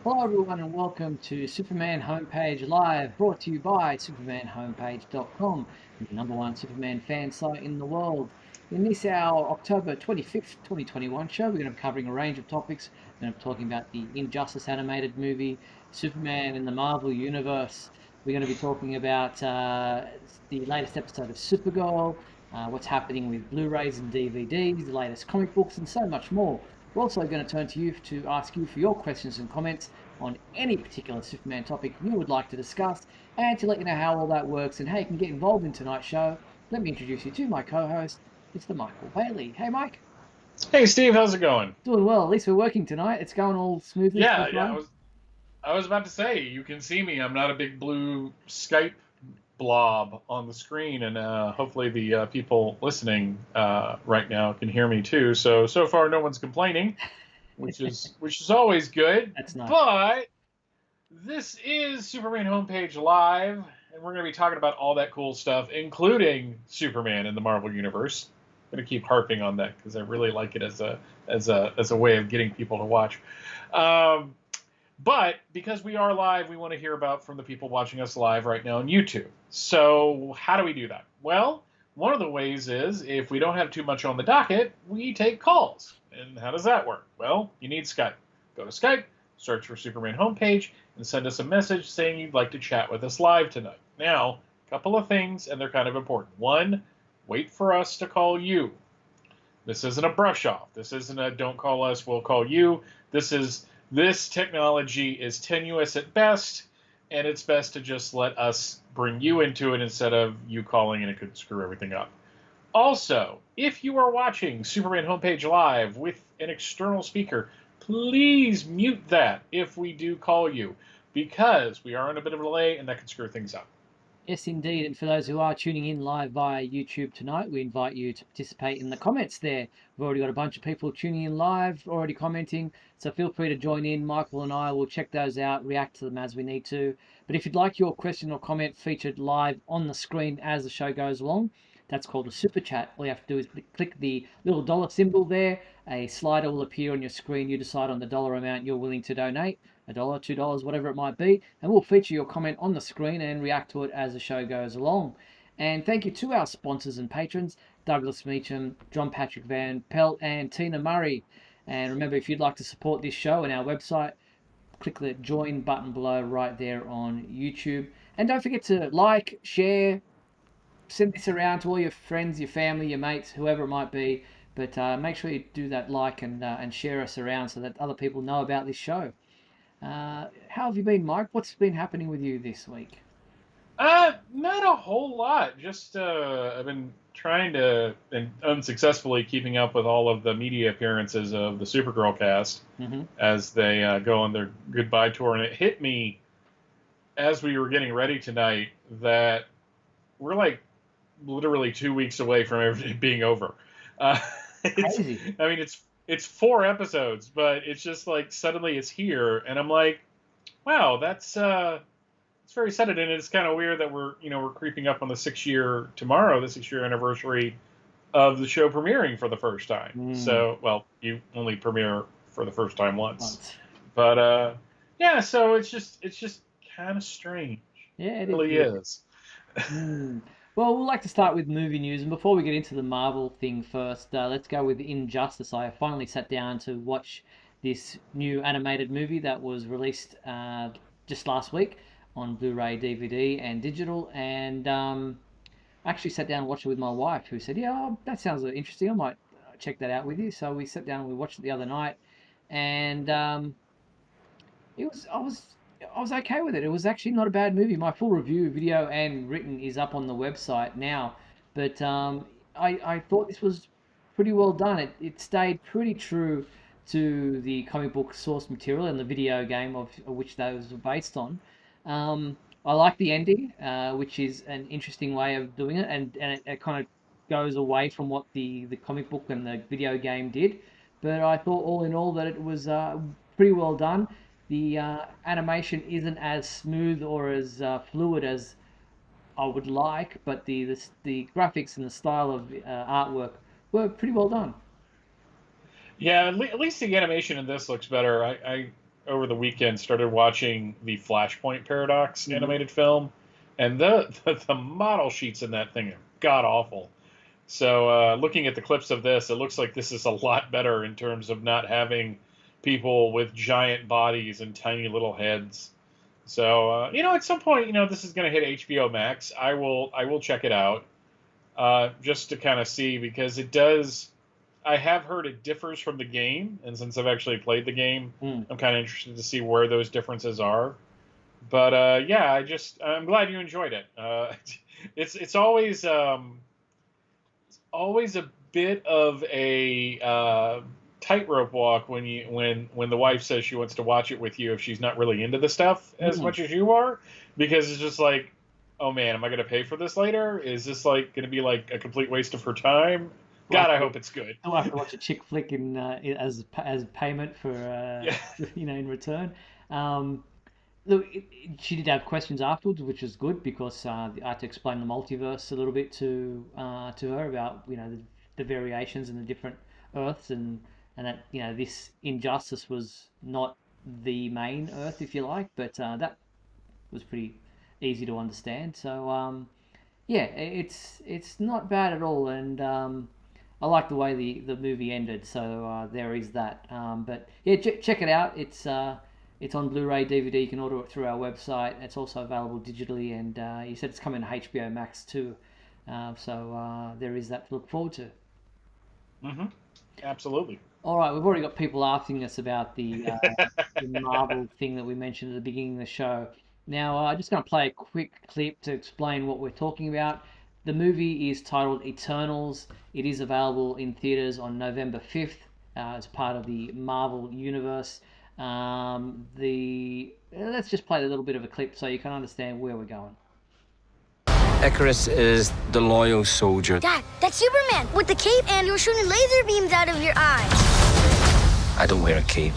Hello, everyone, and welcome to Superman Homepage Live, brought to you by SupermanHomepage.com, the #1 Superman fan site in the world. In this, our October 25th, 2021 show, we're going to be covering a range of topics. We're going to be talking about the Injustice animated movie, Superman in the Marvel Universe. We're going to be talking about the latest episode of Supergirl, what's happening with Blu-rays and DVDs, the latest comic books, and so much more. We're also going to turn to you to ask you for your questions and comments on any particular Superman topic you would like to discuss. And to let you know how all that works and how you can get involved in tonight's show, let me introduce you to my co-host, Mr. Michael Bailey. Hey, Mike. Hey Steve, how's it going? Doing well. At least we're working tonight. It's going all smoothly so Yeah, I far. was I was about to say you can see me. I'm not a big blue Skype blob on the screen, and hopefully the people listening right now can hear me too. So far, no one's complaining, which is always good. That's nice. But this is Superman Homepage Live, and we're going to be talking about all that cool stuff, including Superman in the Marvel Universe. I'm going to keep harping on that because I really like it as a way of getting people to watch. Um, but because we are live, we want to hear about from the people watching us live right now on YouTube. So how do we do that? Well, one of the ways is if we don't have too much on the docket, we take calls. And how does that work? Well, you need Skype. Go to Skype, search for Superman Homepage, and send us a message saying you'd like to chat with us live tonight. Now, a couple of things, and they're kind of important. One, wait for us to call you. This isn't a brush off. This isn't a don't call us, we'll call you. This technology is tenuous at best, and it's best to just let us bring you into it instead of you calling, and it could screw everything up. Also, if you are watching Superman Homepage Live with an external speaker, please mute that if we do call you, because we are on a bit of a delay and that can screw things up. Yes, indeed. And for those who are tuning in live via YouTube tonight, we invite you to participate in the comments there. We've already got a bunch of people tuning in live, already commenting. So feel free to join in. Michael and I will check those out, react to them as we need to. But if you'd like your question or comment featured live on the screen as the show goes along, that's called a super chat. All you have to do is click the little dollar symbol there. A slider will appear on your screen. You decide on the dollar amount you're willing to donate. $1, $2, whatever it might be, and we'll feature your comment on the screen and react to it as the show goes along. And thank you to our sponsors and patrons, Douglas Meacham, John Patrick Van Pelt, and Tina Murray. And remember, if you'd like to support this show and our website, click the join button below right there on YouTube. And don't forget to like, share, send this around to all your friends, your family, your mates, whoever it might be. But make sure you do that like and share us around so that other people know about this show. How have you been, Mike? What's been happening with you this week? Not a whole lot. Just I've been trying to and unsuccessfully keeping up with all of the media appearances of the Supergirl cast Hmm. as they go on their goodbye tour, and it hit me as we were getting ready tonight that we're like literally 2 weeks away from everything being over. Uh, it's, Crazy. I mean, it's 4 episodes, but it's just like suddenly it's here, and I'm like, wow, it's very sudden, and it's kind of weird that we're creeping up on the 6 year tomorrow, the 6 year anniversary of the show premiering for the first time. Mm, So, well, you only premiere for the first time once, once. but yeah. So it's just kind of strange. Yeah, It it is really weird. is. Mm. Well, we'd like to start with movie news, and before we get into the Marvel thing first, let's go with Injustice. I finally sat down to watch this new animated movie that was released just last week on Blu-ray, DVD, and digital, and I actually sat down and watched it with my wife, who said, "Yeah, that sounds interesting. I might check that out with you." So we sat down and we watched it the other night, and it was I was okay with it. It was actually not a bad movie. My full review, video and written, is up on the website now. But I thought this was pretty well done. It stayed pretty true to the comic book source material and the video game of which those were based on. I like the ending, which is an interesting way of doing it, and it kind of goes away from what the comic book and the video game did. But I thought all in all that it was pretty well done. The animation isn't as smooth or as fluid as I would like, but the graphics and the style of artwork were pretty well done. Yeah, at least the animation in this looks better. I over the weekend started watching the Flashpoint Paradox Mhm. animated film, and the model sheets in that thing are god awful. So looking at the clips of this, it looks like this is a lot better in terms of not having people with giant bodies and tiny little heads. So at some point, this is going to hit HBO Max. I will check it out just to kind of see because it does. I have heard it differs from the game, and since I've actually played the game, Mm. I'm kind of interested to see where those differences are. But yeah, I'm glad you enjoyed it. It's always a bit of a tightrope walk when the wife says she wants to watch it with you if she's not really into the stuff as Mm. much as you are, because it's just like, oh man, am I going to pay for this later? Is this like going to be like a complete waste of her time? We'll God, have I to, hope it's good. we'll have to watch a chick flick as payment for Yeah. in return. Um, Look, she did have questions afterwards, which was good because I had to explain the multiverse a little bit to her about the variations and the different Earths and that this injustice was not the main Earth, if you like, but that was pretty easy to understand. So yeah, it's not bad at all, and I like the way the movie ended. So there is that. But yeah, check it out. It's on Blu-ray, DVD. You can order it through our website. It's also available digitally, and you said it's coming to HBO Max too. So there is that to look forward to. Hmm. Absolutely. All right, we've already got people asking us about the Marvel thing that we mentioned at the beginning of the show. Now, I'm just going to play a quick clip to explain what we're talking about. The movie is titled Eternals. It is available in theaters on November 5th as part of the Marvel universe. The Let's just play a little bit of a clip so you can understand where we're going. Icarus is the loyal soldier. Dad, that's Superman with the cape and you're shooting laser beams out of your eyes. I don't wear a cape.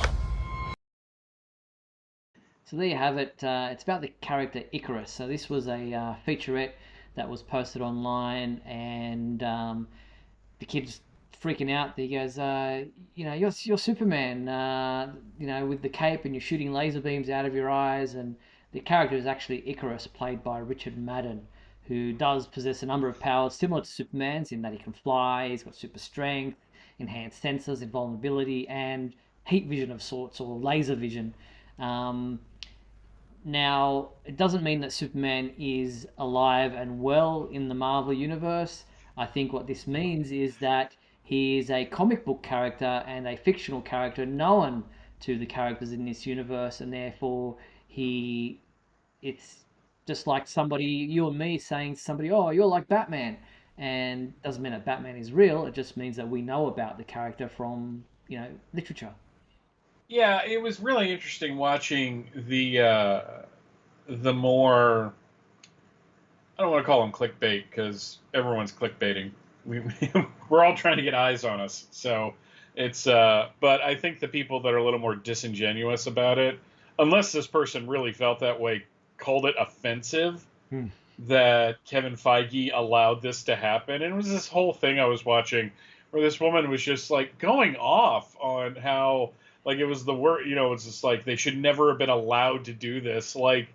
So there you have it. It's about the character Icarus. So this was a featurette that was posted online, and the kid's freaking out. He goes, you're Superman, with the cape, and you're shooting laser beams out of your eyes. And the character is actually Icarus, played by Richard Madden, who does possess a number of powers similar to Superman's in that he can fly, he's got super strength, enhanced sensors, invulnerability, and heat vision of sorts, or laser vision. Um, Now, it doesn't mean that Superman is alive and well in the Marvel Universe. I think what this means is that he is a comic book character and a fictional character known to the characters in this universe, and therefore he it's just like somebody, you and me, saying to somebody, "Oh, you're like Batman," and doesn't mean that Batman is real. It just means that we know about the character from literature. Yeah, it was really interesting watching the more, I don't want to call them clickbait because everyone's clickbaiting. We we're all trying to get eyes on us. So it's but I think the people that are a little more disingenuous about it, unless this person really felt that way, called it offensive Hmm. that Kevin Feige allowed this to happen. And it was this whole thing I was watching where this woman was just like going off on how like it was the word, it's just like they should never have been allowed to do this. Like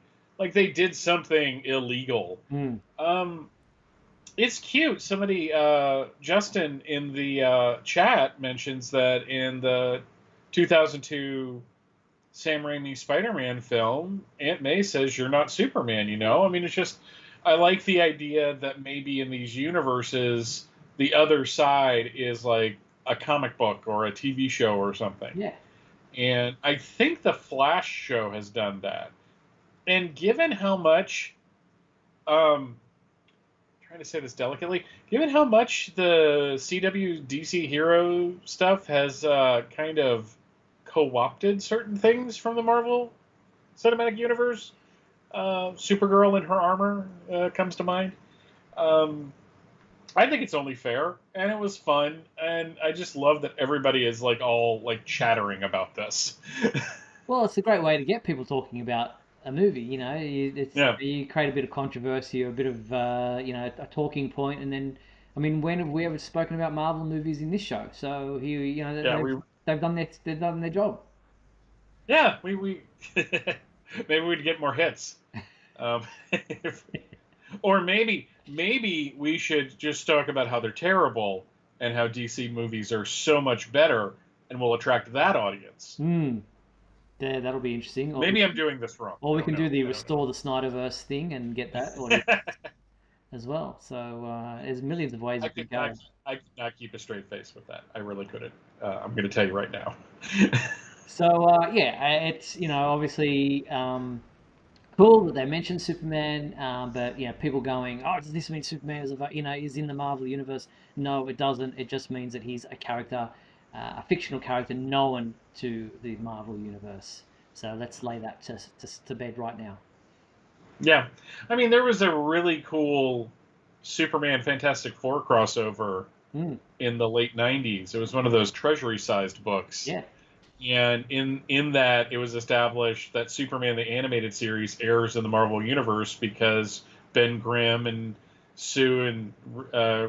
they did something illegal. Hmm. Um, it's cute. Somebody, Justin in the chat mentions that in the 2002 Sam Raimi Spider-Man film, Aunt May says you're not Superman. I mean, it's just I like the idea that maybe in these universes, the other side is like a comic book or a TV show or something. Yeah. And I think the Flash show has done that. And given how much, trying to say this delicately, given how much the CW DC hero stuff has kind of co-opted certain things from the Marvel Cinematic Universe, Supergirl in her armor comes to mind. Um, I think it's only fair, and it was fun, and I just love that everybody is like all like chattering about this. Well, it's a great way to get people talking about a movie. Yeah, You create a bit of controversy or a bit of a talking point, and then I mean, when have we ever spoken about Marvel movies in this show? So here, yeah, they've done their job. Yeah, we maybe we'd get more hits. Um, or maybe we should just talk about how they're terrible and how DC movies are so much better, and will attract that audience. Hmm. Yeah, that'll be interesting. Maybe I'm doing this wrong. Or I we don't can know. do the I don't restore the Snyderverse thing and get that audience know. as well. So there's millions of ways I you can could not. go. I could not keep a straight face with that. I really couldn't. I'm going to tell you right now. So yeah, it's obviously cool that they mentioned Superman, but people going, oh, does this mean Superman is in the Marvel universe? No, it doesn't. It just means that he's a character, a fictional character known to the Marvel universe. So let's lay that to bed right now. Yeah, I mean, there was a really cool Superman Fantastic Four crossover Mm, in the late '90s. It was one of those treasury-sized books, yeah. and in that it was established that Superman the animated series airs in the Marvel universe because Ben Grimm and Sue and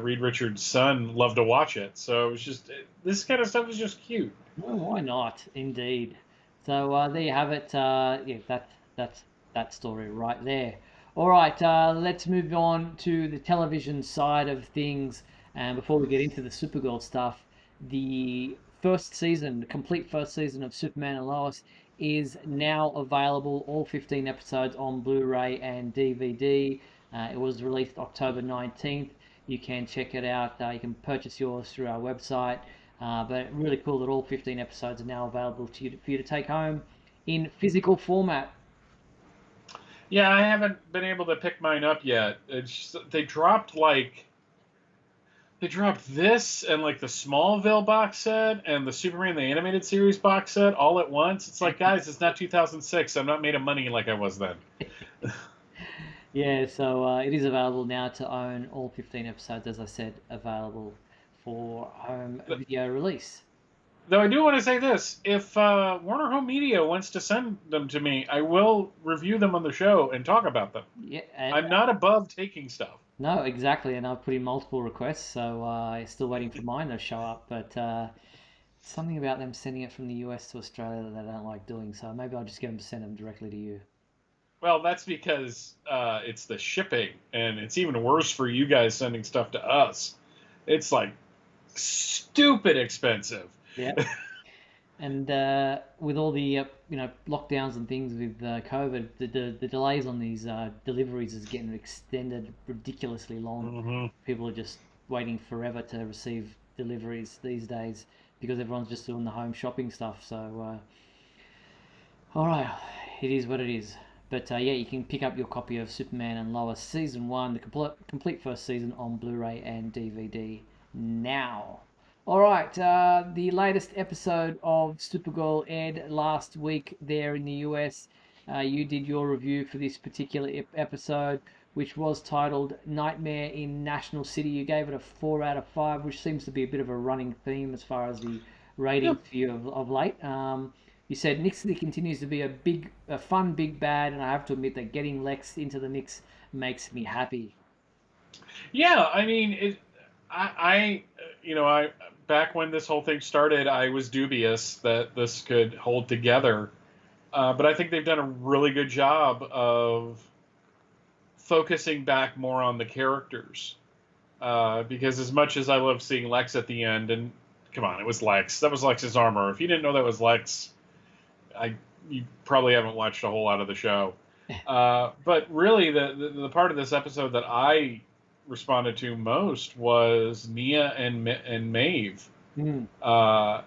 Reed Richards' son loved to watch it. So it was just this kind of stuff is just cute. Well, why not? Indeed. So there you have it. Yeah, that's that story right there. All right, let's move on to the television side of things. And before we get into the Supergirl stuff, the first season, the complete first season of Superman and Lois is now available, all 15 episodes on Blu-ray and DVD. It was released October 19th. You can check it out. You can purchase yours through our website. But really cool that all 15 episodes are now available for you to take home in physical format. Yeah, I haven't been able to pick mine up yet. They dropped this and like the Smallville box set and the Superman the Animated Series box set all at once. It's like, guys, it's not 2006. I'm not made of money like I was then. Yeah, so it is available now to own all 15 episodes, as I said, available for home video release. Though I do want to say this: if Warner Home Media wants to send them to me, I will review them on the show and talk about them. Yeah, I'm not above taking stuff. no, exactly, and I've put in multiple requests, so still waiting for mine to show up, but something about them sending it from the US to Australia that I don't like doing, so maybe I'll just get them to send them directly to you. Well, that's because it's the shipping, and it's even worse for you guys sending stuff to us. It's like stupid expensive. Yeah. And with all the lockdowns and things with COVID, the delays on these deliveries is getting extended ridiculously long. Hmm. People are just waiting forever to receive deliveries these days because everyone's just doing the home shopping stuff. So, all right, it is what it is. But yeah, you can pick up your copy of Superman and Lois Season 1, the complete first season on Blu-ray and DVD now. Alright, the latest episode of Supergirl aired last week there in the US. You did your review for this particular episode, which was titled Nightmare in National City. You gave it a 4 out of 5, which seems to be a bit of a running theme as far as the ratings for you of late. You said Nick City continues to be a fun big bad, and I have to admit that getting Lex into the mix makes me happy. Yeah, I mean, I back when this whole thing started, I was dubious that this could hold together, but I think they've done a really good job of focusing back more on the characters. Because as much as I love seeing Lex at the end, and come on, it was Lex. That was Lex's armor. If you didn't know that was Lex, you probably haven't watched a whole lot of the show. But really, the part of this episode that I responded to most was Nia and Maeve Mm.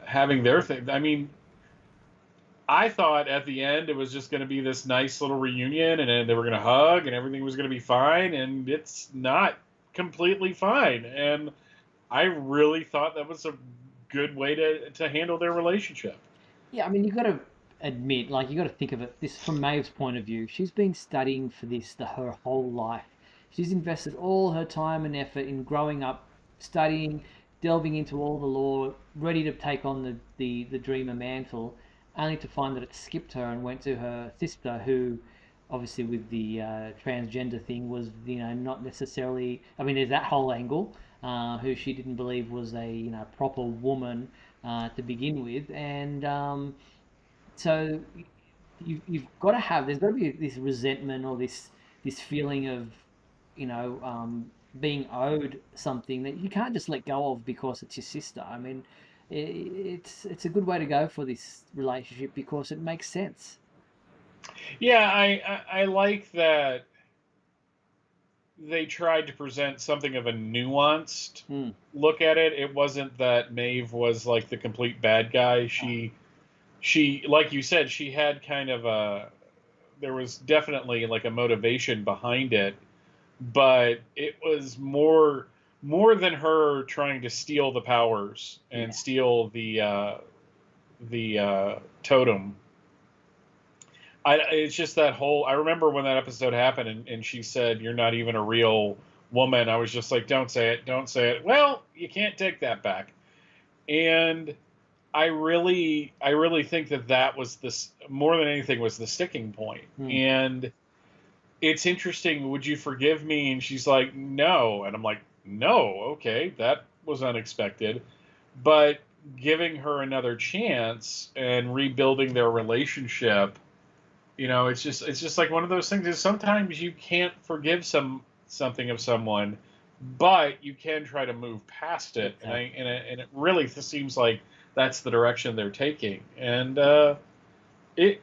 having their thing. I mean, I thought at the end it was just going to be this nice little reunion, and then they were going to hug, and everything was going to be fine, and it's not completely fine. And I really thought that was a good way to handle their relationship. Yeah, I mean, you got to admit, like, you got to think of it this from Maeve's point of view. She's been studying for this her whole life. She's invested all her time and effort in growing up, studying, delving into all the lore, ready to take on the Dreamer mantle, only to find that it skipped her and went to her sister, who, obviously, with the transgender thing, was not necessarily. I mean, there's that whole angle, who she didn't believe was a proper woman to begin with, and so you've got to have, there's got to be this resentment or this feeling of, being owed something that you can't just let go of because it's your sister. I mean, it's a good way to go for this relationship because it makes sense. Yeah, I like that they tried to present something of a nuanced Mm. look at it. It wasn't that Maeve was like the complete bad guy. She like you said, she had kind of a, there was definitely like a motivation behind it, but it was more than her trying to steal the powers and Yeah, steal the totem. It's just that whole. I remember when that episode happened, and she said, "You're not even a real woman." I was just like, "Don't say it, don't say it." Well, you can't take that back. And I really think that was this, more than anything, was the sticking point. mm, And it's interesting. Would you forgive me? And she's like, "No," and I'm like, "No, okay, that was unexpected." But giving her another chance and rebuilding their relationship, it's just like one of those things, is sometimes you can't forgive something of someone, but you can try to move past it. And exactly. it really seems like that's the direction they're taking. And it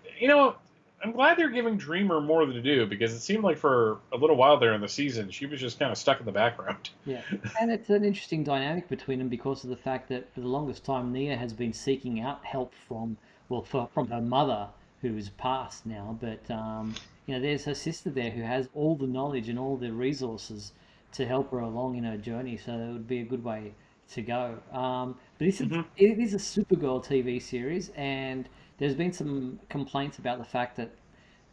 I'm glad they're giving Dreamer more to do, because it seemed like for a little while there in the season she was just kind of stuck in the background. Yeah, and it's an interesting dynamic between them because of the fact that for the longest time, Nia has been seeking out help from, well, from her mother, who is passed now, but there's her sister there who has all the knowledge and all the resources to help her along in her journey. So it would be a good way to go. But Hmm. it is a Supergirl TV series, and there's been some complaints about the fact that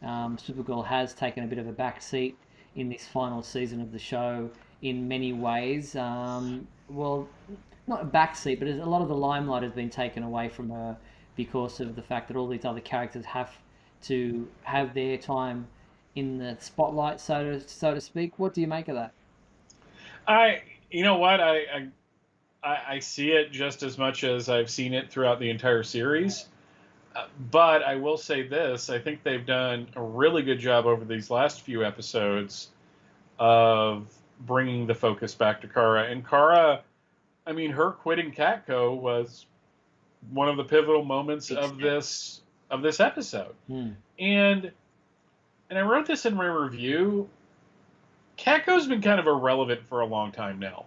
Supergirl has taken a bit of a back seat in this final season of the show in many ways. Well, not a back seat, but a lot of the limelight has been taken away from her because of the fact that all these other characters have to have their time in the spotlight, so to speak. What do you make of that? I You know what, I see it just as much as I've seen it throughout the entire series. But I will say this: I think they've done a really good job over these last few episodes of bringing the focus back to Kara. And Kara, I mean, her quitting Catco was one of the pivotal moments Big of step. this episode. Hmm. And I wrote this in my review. Catco's been kind of irrelevant for a long time now.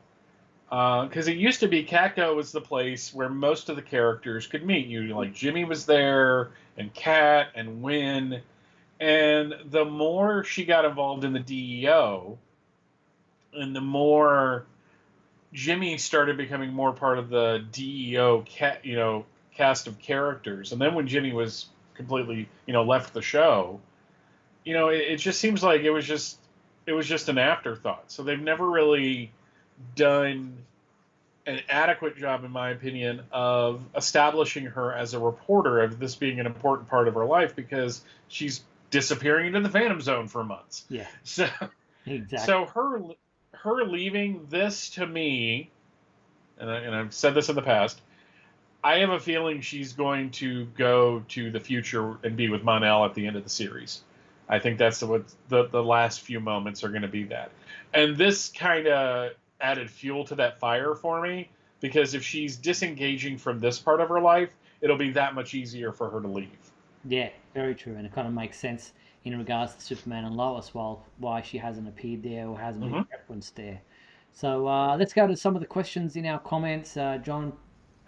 Because it used to be Catco was the place where most of the characters could meet. Like Jimmy was there, and Cat and Win, and the more she got involved in the DEO, and the more Jimmy started becoming more part of the DEO cast of characters. And then when Jimmy was completely left the show, it just seems like it was just an afterthought. So they've never really done an adequate job, in my opinion, of establishing her as a reporter, of this being an important part of her life, because she's disappearing into the Phantom Zone for months. Yeah, So, exactly. so her leaving this, to me, and I've said this in the past, I have a feeling she's going to go to the future and be with Mon-El at the end of the series. I think that's what the last few moments are going to be that. And this kind of added fuel to that fire for me, because if she's disengaging from this part of her life, it'll be that much easier for her to leave. Yeah, very true, and it kind of makes sense in regards to Superman and Lois, why she hasn't appeared there or hasn't been Hmm. referenced there. So let's go to some of the questions in our comments. John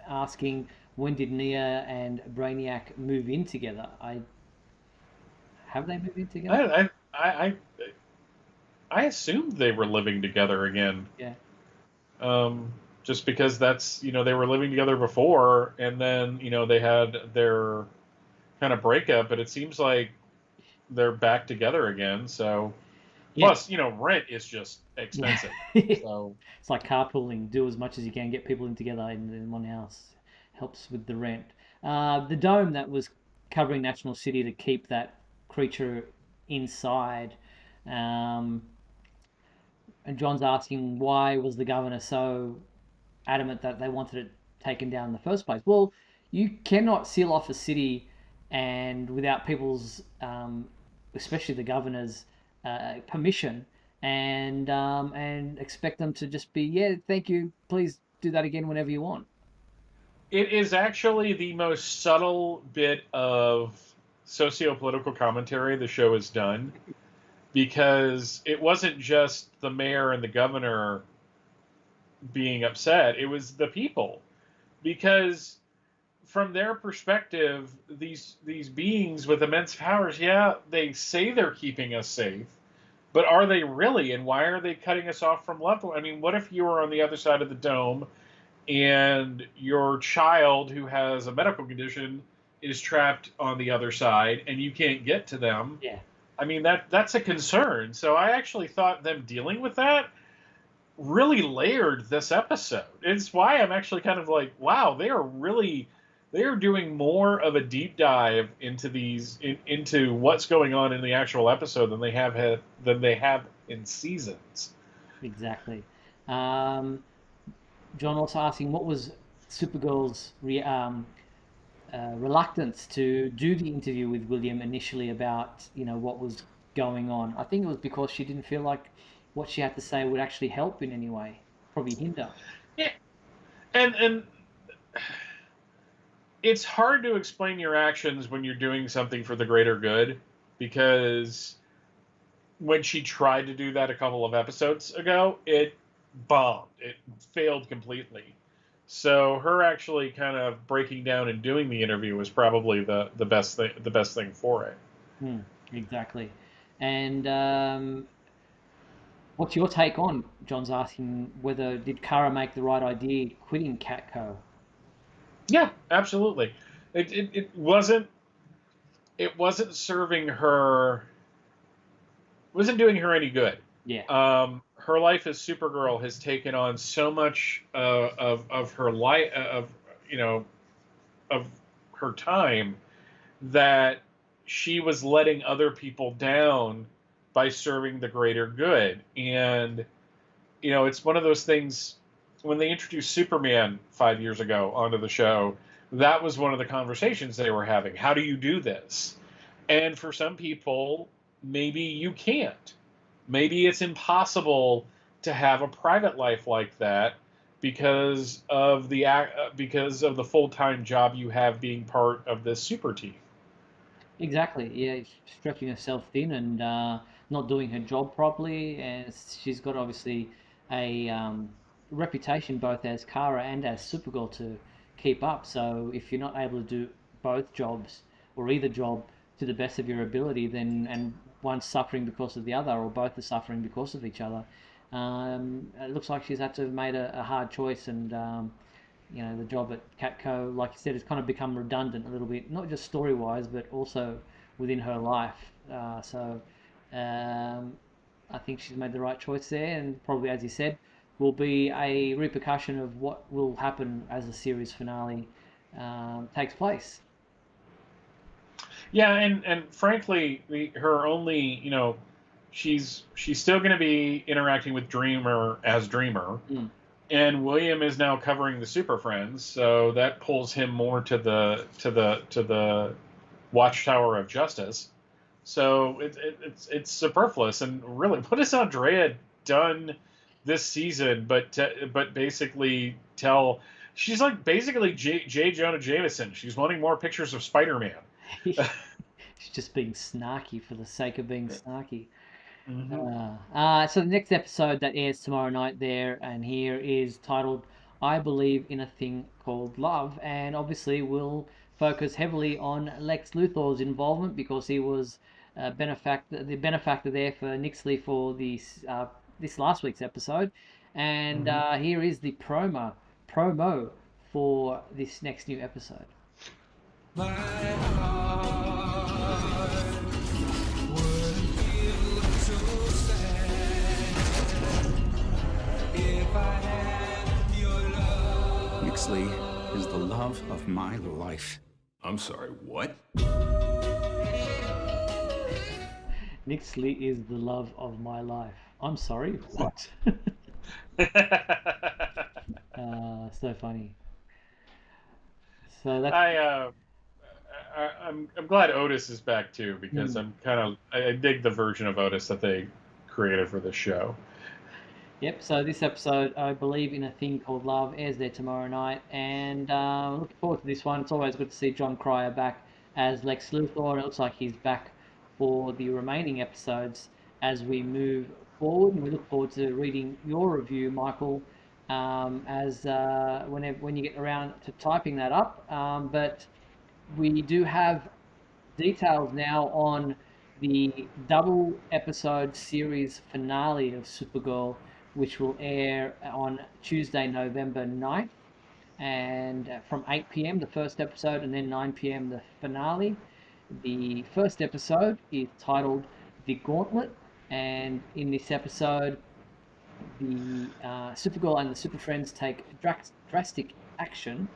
asking, when did Nia and Brainiac move in together? Have they moved in together? I, I I I assumed they were living together again. Yeah, Um, just because that's, they were living together before, and then they had their kind of breakup, but it seems like they're back together again. So yeah, plus, rent is just yeah. expensive. So It's like carpooling. Do as much as you can, get people in together in one house. Helps with the rent. The dome that was covering National City to keep that creature inside. Um, and John's asking, why was the governor so adamant that they wanted it taken down in the first place? Well, you cannot seal off a city and without people's, especially the governor's, permission, and expect them to just be, yeah, thank you, please do that again whenever you want. It is actually the most subtle bit of socio-political commentary the show has done, because it wasn't just the mayor and the governor being upset, it was the people. Because from their perspective, these beings with immense powers, yeah, they say they're keeping us safe, but are they really? And why are they cutting us off from loved ones? I mean, what if you were on the other side of the dome and your child who has a medical condition is trapped on the other side and you can't get to them? Yeah. I mean, that's a concern. So I actually thought them dealing with that really layered this episode. It's why I'm actually kind of like, wow, they are doing more of a deep dive into into what's going on in the actual episode than they have in seasons. Exactly. John also asking, what was Supergirl's reluctance to do the interview with William initially about, what was going on? I think it was because she didn't feel like what she had to say would actually help in any way, probably hinder. Yeah, and it's hard to explain your actions when you're doing something for the greater good, because when she tried to do that a couple of episodes ago, it bombed. It failed completely. So her actually kind of breaking down and doing the interview was probably the best thing for it. Exactly. And what's your take on, John's asking, whether did Kara make the right idea quitting Catco? Yeah, absolutely. It wasn't serving her. Wasn't doing her any good. Yeah. Her life as Supergirl has taken on so much of her life, of her time, that she was letting other people down by serving the greater good. And it's one of those things. When they introduced Superman 5 years ago onto the show, that was one of the conversations they were having. How do you do this? And for some people, maybe you can't. Maybe it's impossible to have a private life like that because of the full-time job you have being part of this super team. Exactly. Yeah, stretching herself thin and not doing her job properly, and she's got obviously a reputation both as Kara and as Supergirl to keep up. So if you're not able to do both jobs or either job to the best of your ability, then and one's suffering because of the other, or both are suffering because of each other, it looks like she's had to have made a hard choice. And the job at Catco, like you said, has kind of become redundant a little bit, not just story-wise, but also within her life. So I think she's made the right choice there, and probably, as you said, will be a repercussion of what will happen as the series finale takes place. Yeah, and frankly, her only, she's still going to be interacting with Dreamer as Dreamer. And William is now covering the Super Friends, so that pulls him more to the Watchtower of Justice. So it's superfluous. And really, what has Andrea done this season? But basically she's like basically J. Jonah Jameson. She's wanting more pictures of Spider-Man. She's just being snarky for the sake of being snarky. Mm-hmm. So the next episode that airs tomorrow night there and here is titled I Believe in a Thing Called Love, and obviously will focus heavily on Lex Luthor's involvement, because he was the benefactor there for Nixley for this last week's episode. And here is the promo for this next new episode. My heart would feel so sad if I had your love. Nixley is the love of my life. I'm sorry, what? Nixley is the love of my life. I'm sorry, what? So funny. So that's... I'm glad Otis is back too, because I dig the version of Otis that they created for the show. Yep, so this episode, I believe in a Thing Called Love, airs there tomorrow night, and looking forward to this one. It's always good to see John Cryer back as Lex Luthor, and it looks like he's back for the remaining episodes as we move forward, and we look forward to reading your review, Michael, when you get around to typing that up. But we do have details now on the double episode series finale of Supergirl, which will air on Tuesday, November 9th, and from 8 p.m. the first episode, and then 9 p.m. the finale. The first episode is titled The Gauntlet, and in this episode, the Supergirl and the Super Friends take drastic action.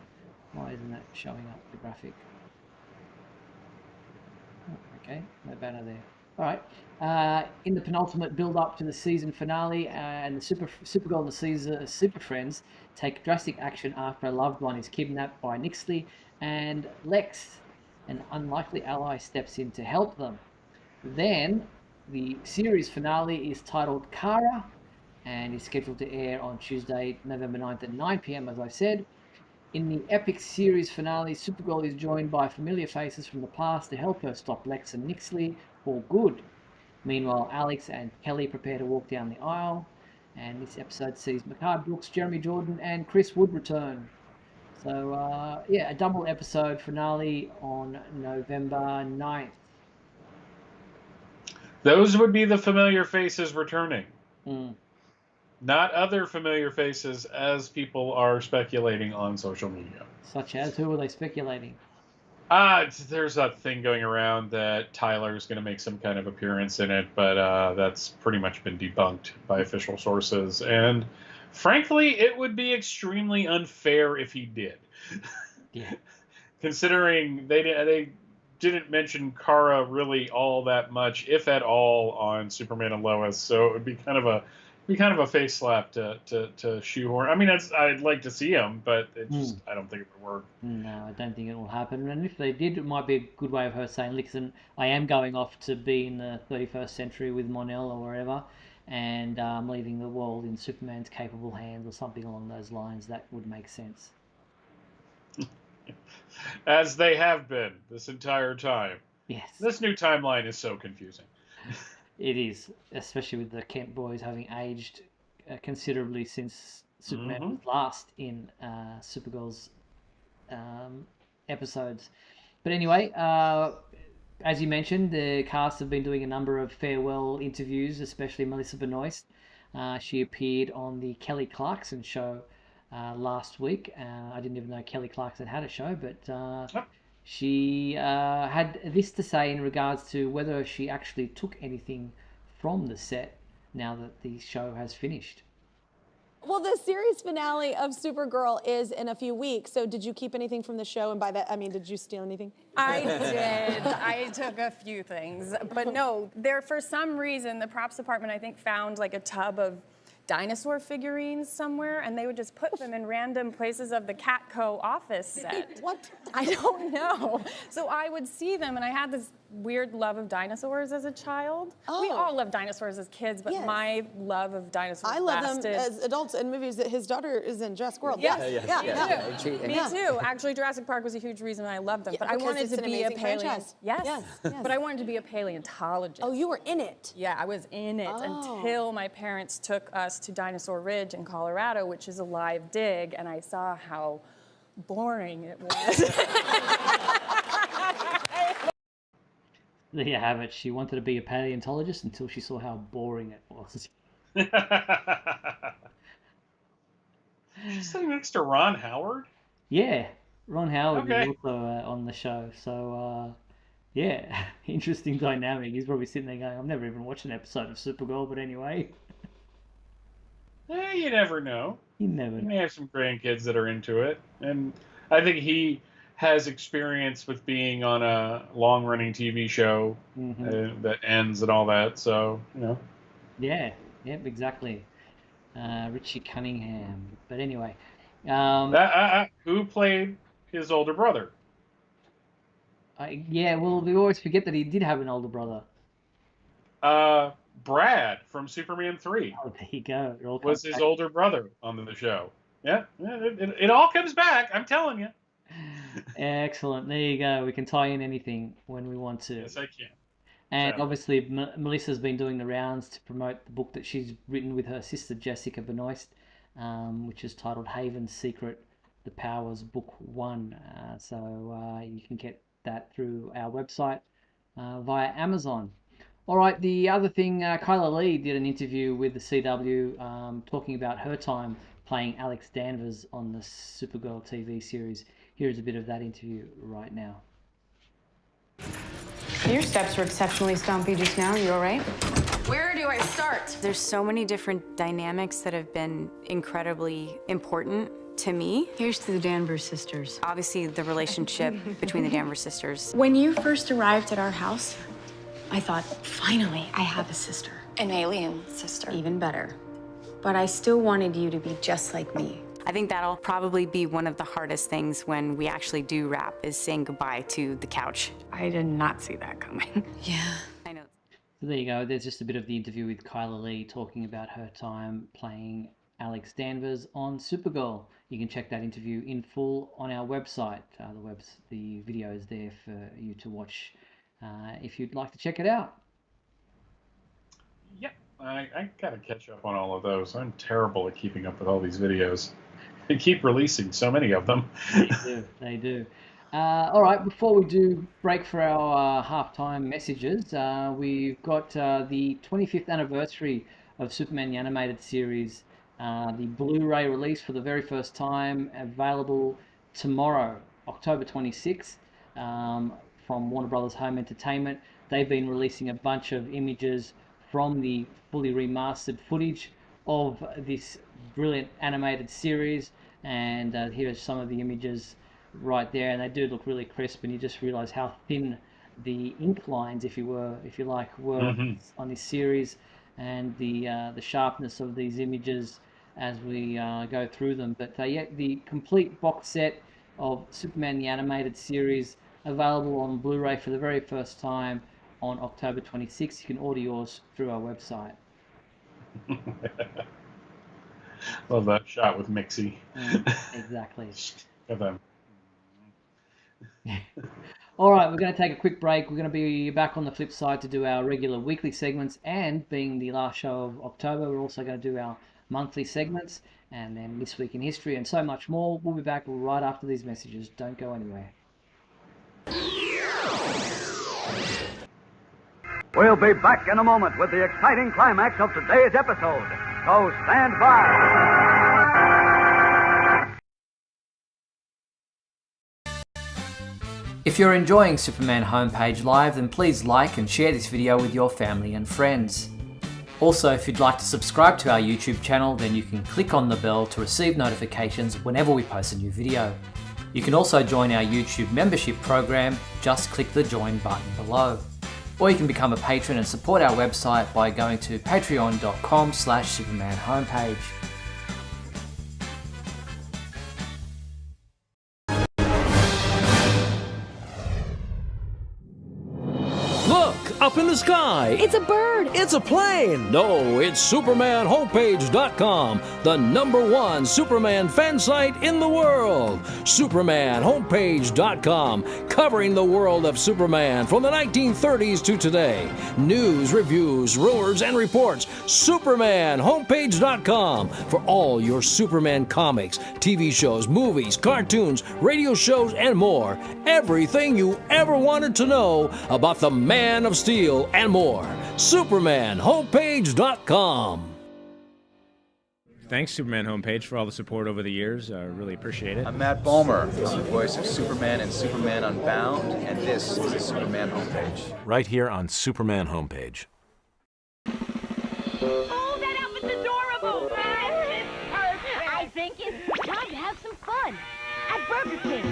Why isn't that showing up, the graphic? Okay, no banner there. All right. In the penultimate build-up to the season finale, and the Supergirl and the Super Friends take drastic action after a loved one is kidnapped by Nixley, and Lex, an unlikely ally, steps in to help them. Then the series finale is titled Kara, and is scheduled to air on Tuesday, November 9th at 9 p.m. as I said. In the epic series finale, Supergirl is joined by familiar faces from the past to help her stop Lex and Nixley for good. Meanwhile, Alex and Kelly prepare to walk down the aisle, and this episode sees Mehcad Brooks, Jeremy Jordan, and Chris Wood return. So, a double episode finale on November 9th. Those would be the familiar faces returning. Mm. Not other familiar faces, as people are speculating on social media. Such as? Who are they speculating? There's that thing going around that Tyler's going to make some kind of appearance in it, but that's pretty much been debunked by official sources. And frankly, it would be extremely unfair if he did. Yeah. Considering they didn't mention Kara really all that much, if at all, on Superman and Lois, so it would be kind of a face slap to shoehorn. I mean, I'd like to see him, but I don't think it would work. No, I don't think it will happen. And if they did, it might be a good way of her saying, listen, I am going off to be in the 31st century with Mon-El or wherever, and leaving the world in Superman's capable hands or something along those lines. That would make sense. As they have been this entire time. Yes. This new timeline is so confusing. It is, especially with the Kent boys having aged considerably since Superman was last in Supergirl's episodes. But anyway, as you mentioned, the cast have been doing a number of farewell interviews, especially Melissa Benoist. She appeared on the Kelly Clarkson show last week. I didn't even know Kelly Clarkson had a show, but she had this to say in regards to whether she actually took anything from the set now that the show has finished. Well, the series finale of Supergirl is in a few weeks, so did you keep anything from the show? And by that, I mean, did you steal anything? I did. I took a few things. But no, for some reason, the props department, I think, found like a tub of dinosaur figurines somewhere, and they would just put them in random places of the Catco office set. What? I don't know. So I would see them, and I had this weird love of dinosaurs as a child. Oh. We all love dinosaurs as kids, but Yes. my love of dinosaurs I love lasted. them as adults in movies that his daughter is in Jurassic World. Yes. Yeah. Me too. Actually, Jurassic Park was a huge reason I loved them. Yeah, but I because wanted it's to an be a amazing franchise. Yes. Yes. But I wanted to be a paleontologist. Oh, you were in it. Yeah, I was in it until my parents took us to Dinosaur Ridge in Colorado, which is a live dig, and I saw how boring it was. There you have it. She wanted to be a paleontologist until she saw how boring it was. She's sitting next to Ron Howard? Yeah, Ron Howard Okay. was also on the show. So, yeah, interesting dynamic. He's probably sitting there going, I've never even watched an episode of Supergirl, but anyway. You never know. You never You know. may have some grandkids that are into it. And I think he has experience with being on a long-running TV show that ends and all that. So, you know. Yeah, yep, exactly. Richie Cunningham. But anyway. Who played his older brother? Yeah, well, we always forget that he did have an older brother. Brad from Superman 3 Oh, there you go. It all was comes his back. older brother on the show. Yeah, it all comes back. I'm telling you. Excellent. There you go. We can tie in anything when we want to. Yes, I can. And So, obviously, Melissa's been doing the rounds to promote the book that she's written with her sister Jessica Benoist, which is titled Haven's Secret: The Powers, Book 1. So you can get that through our website via Amazon. All right, the other thing, Kyla Lee did an interview with the CW talking about her time playing Alex Danvers on the Supergirl TV series. Here's a bit of that interview right now. Your steps were exceptionally stompy just now. You all right? Where do I start? There's so many different dynamics that have been incredibly important to me. Here's to the Danvers sisters. Obviously, the relationship between the Danvers sisters. When you first arrived at our house, I thought, finally, I have a sister. An alien sister. Even better. But I still wanted you to be just like me. I think that'll probably be one of the hardest things when we actually do wrap, is saying goodbye to the couch. I did not see that coming. Yeah. I know. So there you go. There's just a bit of the interview with Kyla Lee talking about her time playing Alex Danvers on Supergirl. You can check that interview in full on our website. The video is there for you to watch if you'd like to check it out. yep, I gotta catch up on all of those. I'm terrible at keeping up with all these videos. They keep releasing so many of them. They do. All right, before we do break for our halftime messages, we've got the 25th anniversary of Superman the Animated Series, the Blu-ray release for the very first time, available tomorrow, October 26th, from Warner Brothers Home Entertainment. They've been releasing a bunch of images from the fully remastered footage of this brilliant animated series, and here are some of the images right there, and they do look really crisp, and you just realize how thin the ink lines, if you like, were on this series, and the sharpness of these images as we go through them. But yeah, the complete box set of Superman the Animated Series available on Blu-ray for the very first time on October 26th. You can order yours through our website. Love that shot with Mixie. Exactly. Of them. All right, we're going to take a quick break. We're going to be back on the flip side to do our regular weekly segments, and being the last show of October, we're also going to do our monthly segments, and then This Week in History, and so much more. We'll be back right after these messages. Don't go anywhere. We'll be back in a moment with the exciting climax of today's episode. So stand by. If you're enjoying Superman Homepage Live, then please like and share this video with your family and friends. Also, if you'd like to subscribe to our YouTube channel, then you can click on the bell to receive notifications whenever we post a new video. You can also join our YouTube membership program. Just click the join button below. Or you can become a patron and support our website by going to patreon.com/Superman Homepage. Look, up in the sky. It's a bird. It's a plane. No, it's SupermanHomepage.com, the #1 Superman fan site in the world. SupermanHomepage.com, covering the world of Superman from the 1930s to today. News, reviews, rumors, and reports. SupermanHomepage.com for all your Superman comics, TV shows, movies, cartoons, radio shows, and more. Everything you ever wanted to know about the Man of Steel and more. SupermanHomepage.com. Thanks, Superman Homepage, for all the support over the years. I really appreciate it. I'm Matt Bomer. I'm the voice of Superman and Superman Unbound, and this is the Superman Homepage. Right here on Superman Homepage. Oh, that outfit's adorable! It's perfect! I think it's time to have some fun at Burger King.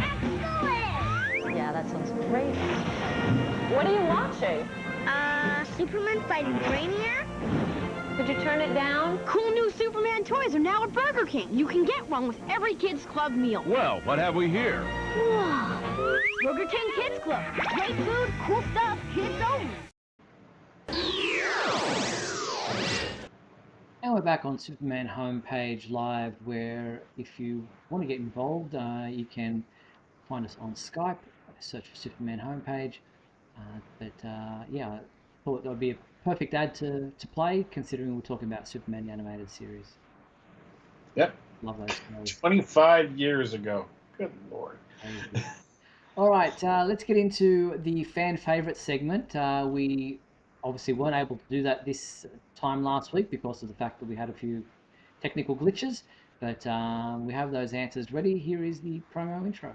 Excellent! Yeah, that sounds great. What are you watching? Superman fighting Brainiac? Did you turn it down? Cool new Superman toys are now at Burger King. You can get one with every kid's club meal. Well, what have we here? Burger King Kids Club. Great food, cool stuff, kids only. And we're back on Superman homepage live, where if you want to get involved, you can find us on Skype, search for Superman homepage. Yeah, I thought that would be a perfect ad to play, considering we're talking about Superman the animated series. Yep. Love those shows. 25 years ago. Good Lord. All right, let's get into the fan favorite segment. We obviously weren't able to do that this time last week because of the fact that we had a few technical glitches, but we have those answers ready. Here is the promo intro.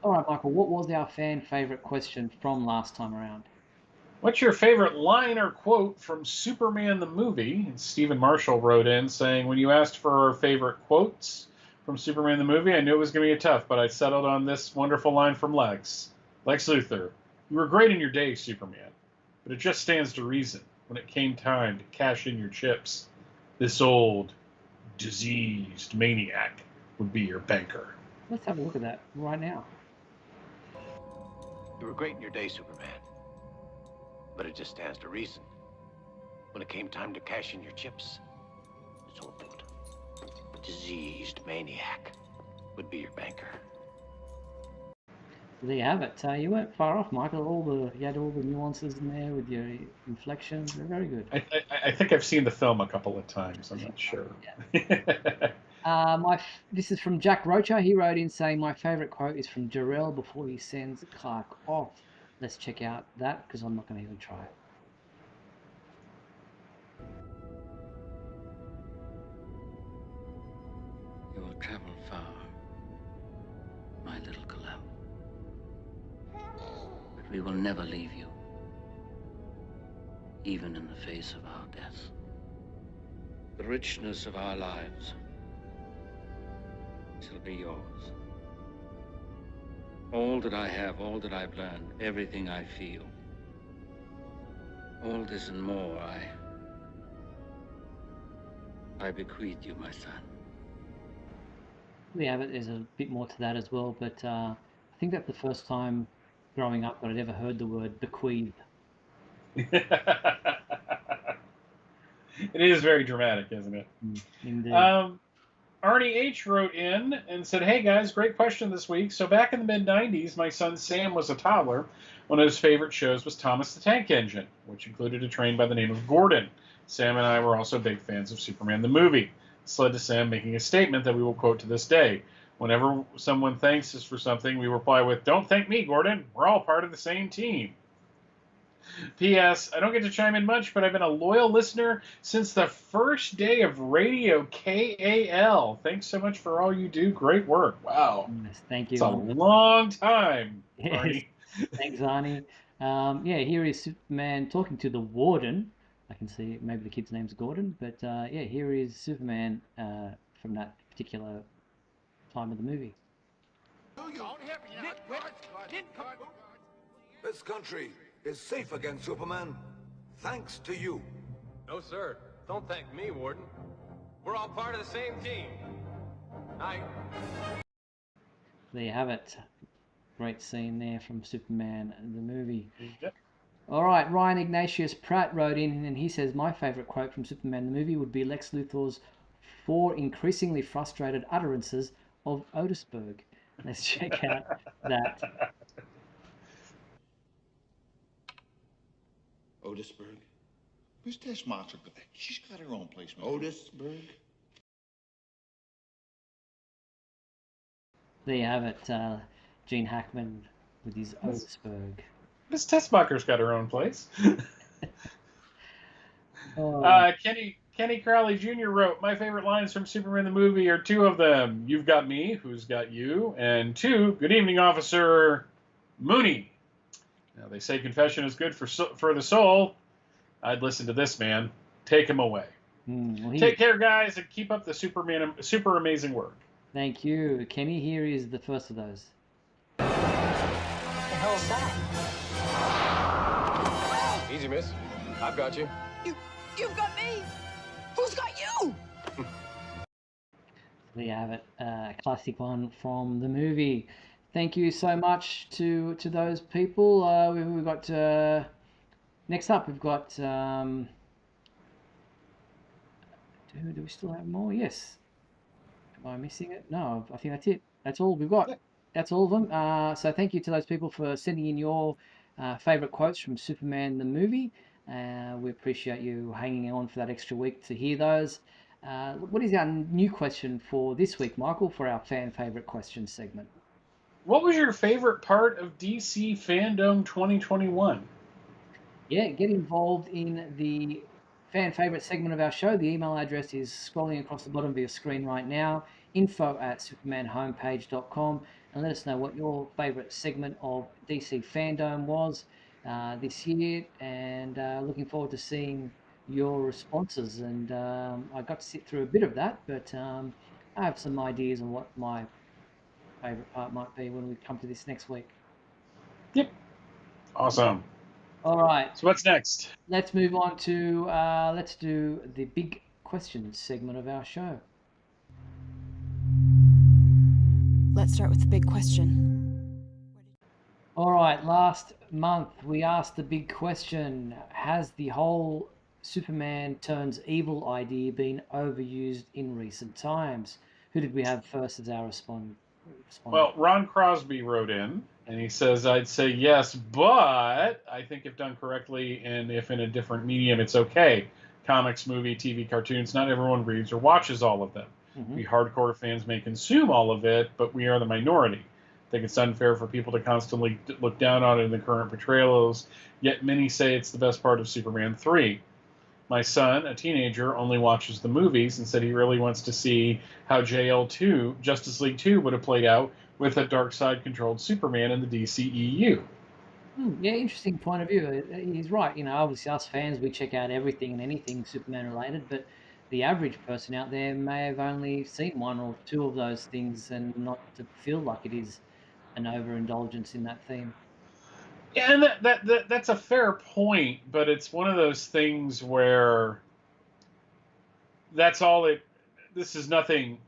All right, Michael, what was our fan favorite question from last time around? What's your favorite line or quote from Superman the movie? And Stephen Marshall wrote in saying, when you asked for our favorite quotes from Superman the movie, I knew it was going to be tough, but I settled on this wonderful line from Lex. Lex Luthor, you were great in your day, Superman, but it just stands to reason when it came time to cash in your chips, this old, diseased maniac would be your banker. Let's have a look at that right now. You were great in your day, Superman. But it just stands to reason. When it came time to cash in your chips, this old, diseased maniac would be your banker. There you have it. You weren't far off, Michael. You had all the nuances in there with your inflection. They're very good. I think I've seen the film a couple of times. I'm not sure. This is from Jack Rocha. He wrote in saying, my favorite quote is from Jor-El before he sends Clark off. Let's check out that, because I'm not going to even try it. You will travel far, my little Kal-El. But we will never leave you, even in the face of our death. The richness of our lives shall be yours. All that I have, all that I've learned, everything I feel, all this and more, I bequeath you, my son. Yeah, but there's a bit more to that as well, but I think that's the first time growing up that I'd ever heard the word bequeath. It is very dramatic, isn't it? Indeed. Arnie H. wrote in and said, hey guys, great question this week. So back in the mid-90s, my son Sam was a toddler. One of his favorite shows was Thomas the Tank Engine, which included a train by the name of Gordon. Sam and I were also big fans of Superman the movie. This led to Sam making a statement that we will quote to this day. Whenever someone thanks us for something, we reply with, don't thank me, Gordon. We're all part of the same team. P.S. I don't get to chime in much, but I've been a loyal listener since the first day of Radio KAL. Thanks so much for all you do. Great work. Wow. Yes, thank you. It's a long time, Arnie. Thanks, Arnie. Yeah, here is Superman talking to the Warden. I can see maybe the kid's name's Gordon, but yeah, here is Superman from that particular time of the movie. This country is safe against Superman, thanks to you. No, sir. Don't thank me, Warden. We're all part of the same team. There you have it. Great scene there from Superman, the movie. Yep. All right, Ryan Ignatius Pratt wrote in, and he says, my favorite quote from Superman, the movie, would be Lex Luthor's 4 increasingly frustrated utterances of Otisburg. Let's check out that. Otisburg? Where's Tessmacher? She's got her own place. Otisburg? There you have it. Gene Hackman with his Otisburg. Miss Tessmacher's got her own place. Kenny Crowley Jr. wrote, my favorite lines from Superman the movie are 2 of them. You've got me, who's got you? And 2, good evening, Officer Mooney. Now, they say confession is good for the soul. I'd listen to this man. Take him away. Take care, guys, and keep up the super amazing work. Thank you. Kenny, here is the first of those. What the hell is that? Easy, miss. I've got you. You've got me. Who's got you? There you have it, classic one from the movie. Thank you so much to those people. We've got next up. We've got. Do we still have more? Yes. Am I missing it? No, I think that's it. That's all we've got. That's all of them. So thank you to those people for sending in your favorite quotes from Superman the movie. We appreciate you hanging on for that extra week to hear those. What is our new question for this week, Michael, for our fan favorite question segment? What was your favorite part of DC Fandom 2021? Yeah, get involved in the fan favorite segment of our show. The email address is scrolling across the bottom of your screen right now, info@supermanhomepage.com, and let us know what your favorite segment of DC Fandom was this year, and looking forward to seeing your responses. And I got to sit through a bit of that, but I have some ideas on what my favorite part might be when we come to this next week. Yep. Awesome. All right. So what's next? Let's move on to let's do the big questions segment of our show. Let's start with the big question. All right. Last month we asked the big question: has the whole Superman turns evil idea been overused in recent times? Who did we have first as our respondent? Well, Ron Crosby wrote in, and he says, I'd say yes, but I think if done correctly and if in a different medium, it's okay. Comics, movie, TV, cartoons, not everyone reads or watches all of them. We hardcore fans may consume all of it, but we are the minority. I think it's unfair for people to constantly look down on it in the current portrayals, yet many say it's the best part of Superman 3. My son, a teenager, only watches the movies and said he really wants to see how JL2, Justice League 2, would have played out with a Darkseid-controlled Superman in the DCEU. Yeah, interesting point of view. He's right. You know, obviously us fans, we check out everything and anything Superman related, but the average person out there may have only seen one or two of those things and not to feel like it is an overindulgence in that theme. Yeah, and that's a fair point, but it's one of those things where that's all it. This is nothing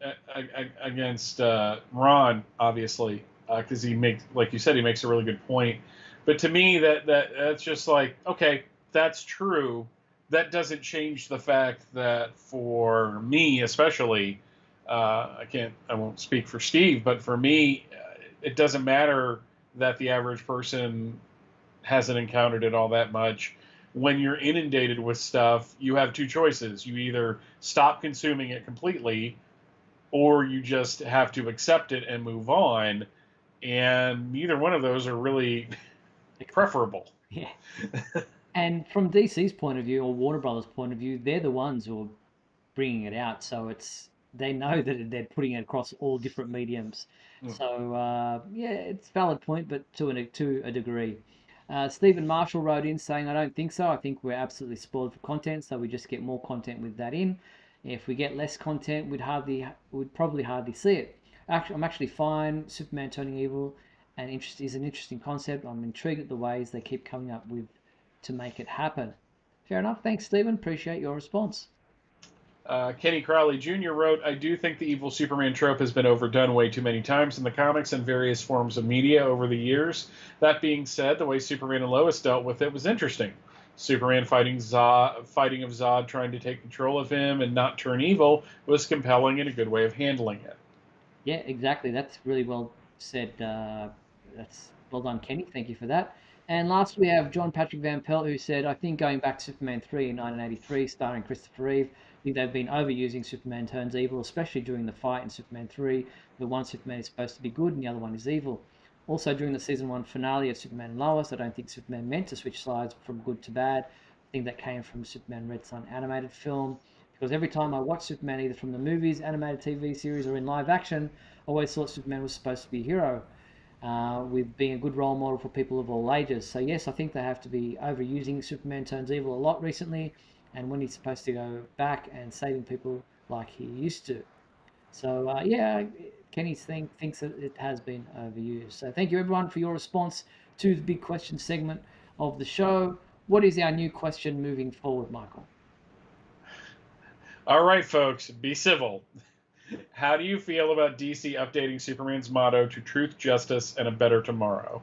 against Ron, obviously, because he makes, like you said, he makes a really good point. But to me, that's just like, okay, that's true. That doesn't change the fact that for me, especially, I won't speak for Steve, but for me, it doesn't matter that the average person hasn't encountered it all that much. When you're inundated with stuff, you have two choices. You either stop consuming it completely, or you just have to accept it and move on. And neither one of those are really preferable. Yeah. And from DC's point of view, or Warner Brothers' point of view, they're the ones who are bringing it out. So they know that they're putting it across all different mediums. So yeah, it's a valid point, but to a degree. Stephen Marshall wrote in saying, I don't think so. I think we're absolutely spoiled for content, so we just get more content with that in. If we get less content, we'd probably hardly see it. I'm actually fine. Superman turning evil is an interesting concept. I'm intrigued at the ways they keep coming up with to make it happen. Fair enough. Thanks, Stephen. Appreciate your response. Kenny Crowley Jr. wrote, I do think the evil Superman trope has been overdone way too many times in the comics and various forms of media over the years. That being said, the way Superman and Lois dealt with it was interesting. Superman fighting of Zod trying to take control of him and not turn evil was compelling and a good way of handling it. Yeah, exactly. That's really well said. That's well done, Kenny. Thank you for that. And last we have John Patrick Van Pelt, who said, I think going back to Superman 3 in 1983, starring Christopher Reeve, I think they've been overusing Superman turns evil, especially during the fight in Superman 3, where one Superman is supposed to be good and the other one is evil. Also, during the season 1 finale of Superman and Lois, I don't think Superman meant to switch sides from good to bad. I think that came from Superman Red Son animated film, because every time I watch Superman, either from the movies, animated TV series, or in live action, I always thought Superman was supposed to be a hero, with being a good role model for people of all ages. So yes, I think they have to be overusing Superman turns evil a lot recently, and when he's supposed to go back and saving people like he used to. So yeah, Kenny thinks that it has been overused. So thank you everyone for your response to the big question segment of the show. what is our new question moving forward, Michael? All right, folks, be civil. How do you feel about DC updating Superman's motto to truth, justice, and a better tomorrow?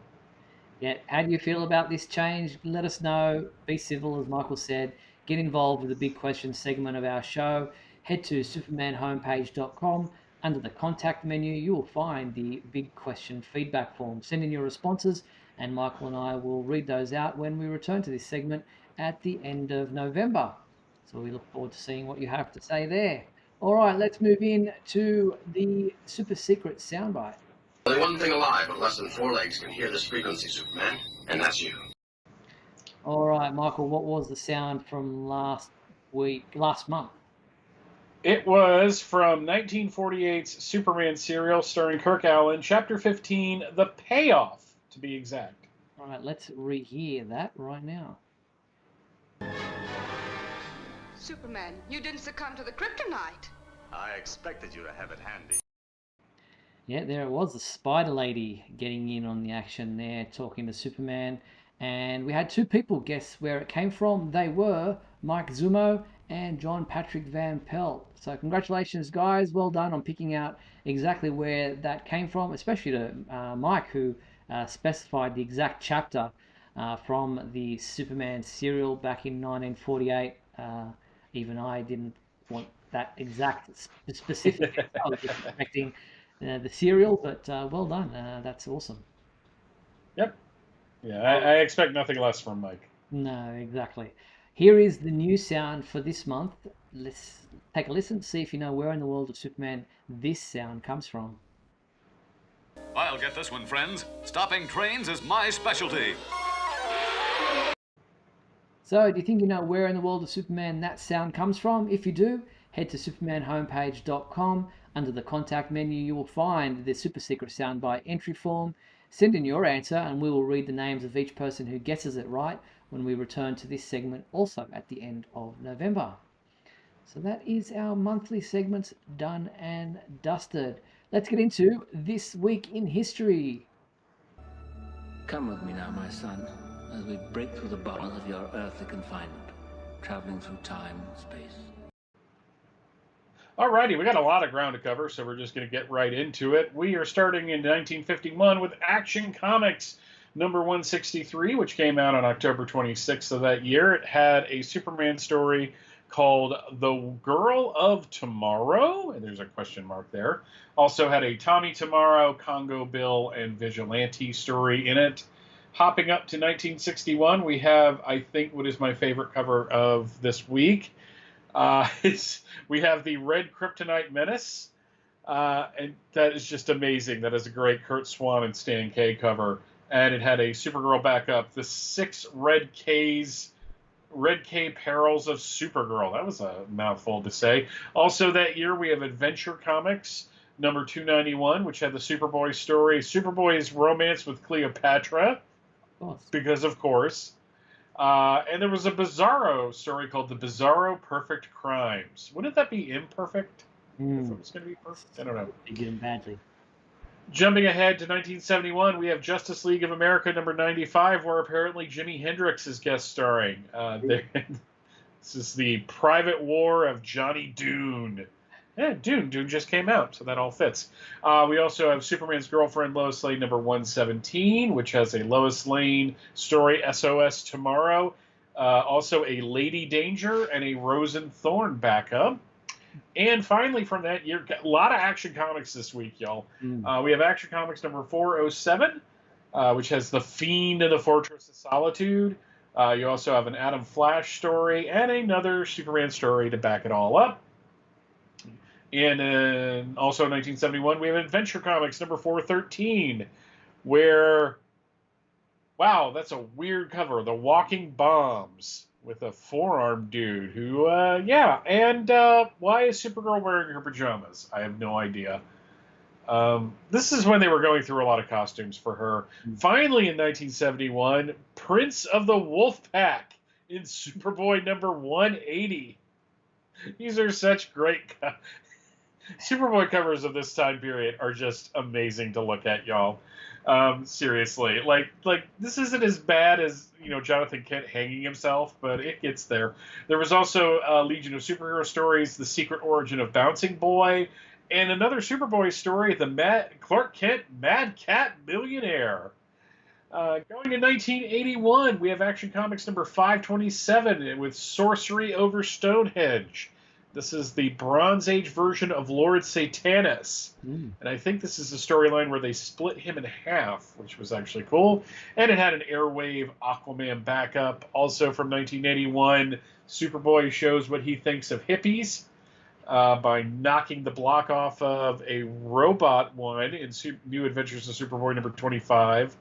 Yeah, how do you feel about this change? Let us know. Be civil, as Michael said. Get involved with the big question segment of our show. Head to supermanhomepage.com. Under the contact menu, you will find the big question feedback form. Send in your responses, and Michael and I will read those out when we return to this segment at the end of November. So we look forward to seeing what you have to say there. All right, let's move in to the super secret soundbite. Only one thing alive with less than 4 legs can hear this frequency, Superman, and that's you. All right, Michael, what was the sound from last month? It was from 1948's Superman serial starring Kirk Alyn, Chapter 15, The Payoff, to be exact. All right, let's rehear that right now. Superman, you didn't succumb to the kryptonite. I expected you to have it handy. Yeah, there it was, the Spider Lady getting in on the action there, talking to Superman. And we had two people guess where it came from. They were Mike Zumo and John Patrick Van Pelt. So congratulations, guys. Well done on picking out exactly where that came from, especially to Mike, who specified the exact chapter from the Superman serial back in 1948. Even I didn't want that exact specific. I was just expecting the serial, but well done. That's awesome. Yep. Yeah, I expect nothing less from Mike. No, exactly. Here is the new sound for this month. Let's take a listen, see if you know where in the world of Superman this sound comes from. I'll get this one, friends. Stopping trains is my specialty. So, do you think you know where in the world of Superman that sound comes from? If you do, head to supermanhomepage.com. Under the contact menu, you will find the super secret soundbite entry form. Send in your answer, and we will read the names of each person who guesses it right when we return to this segment also at the end of November. So that is our monthly segments done and dusted. Let's get into This Week in History. Come with me now, my son, as we break through the bonds of your earthly confinement, traveling through time and space. Alrighty, we got a lot of ground to cover, so we're just going to get right into it. We are starting in 1951 with Action Comics number 163, which came out on October 26th of that year. It had a Superman story called The Girl of Tomorrow, and there's a question mark there. Also had a Tommy Tomorrow, Congo Bill, and Vigilante story in it. Hopping up to 1961, we have, I think, what is my favorite cover of this week. We have the Red Kryptonite Menace, and that is just amazing. That is a great Kurt Swan and Stan K cover, and it had a Supergirl backup, the 6 Red K Perils of Supergirl. That was a mouthful to say. Also that year we have Adventure Comics number 291, which had the Superboy story, Superboy's romance with Cleopatra, because of course. And there was a Bizarro story called The Bizarro Perfect Crimes. Wouldn't that be imperfect? If it was going to be perfect? I don't know. They did him badly. Jumping ahead to 1971, we have Justice League of America number 95, where apparently Jimi Hendrix is guest starring. This is the Private War of Johnny Dune. Yeah, Dune just came out, so that all fits. We also have Superman's Girlfriend, Lois Lane, number 117, which has a Lois Lane story, SOS Tomorrow. Also a Lady Danger and a Rose and Thorn backup. And finally, from that year, a lot of Action Comics this week, y'all. We have Action Comics number 407, which has The Fiend in the Fortress of Solitude. You also have an Adam Flash story and another Superman story to back it all up. And also in 1971, we have Adventure Comics number 413, where, wow, that's a weird cover. The Walking Bombs with a four-armed dude who, and why is Supergirl wearing her pajamas? I have no idea. This is when they were going through a lot of costumes for her. Finally, in 1971, Prince of the Wolfpack in Superboy number 180. These are such great Superboy covers of this time period are just amazing to look at, y'all. Seriously, like this isn't as bad as Jonathan Kent hanging himself, but it gets there. There was also a Legion of Superhero stories, The Secret Origin of Bouncing Boy, and another Superboy story, the Clark Kent Mad Cat Millionaire. Going to 1981, we have Action Comics number 527 with Sorcery over Stonehenge. This is the Bronze Age version of Lord Satanus. And I think this is a storyline where they split him in half, which was actually cool. And it had an Airwave Aquaman backup. Also from 1981, Superboy shows what he thinks of hippies by knocking the block off of a robot one in New Adventures of Superboy number 25.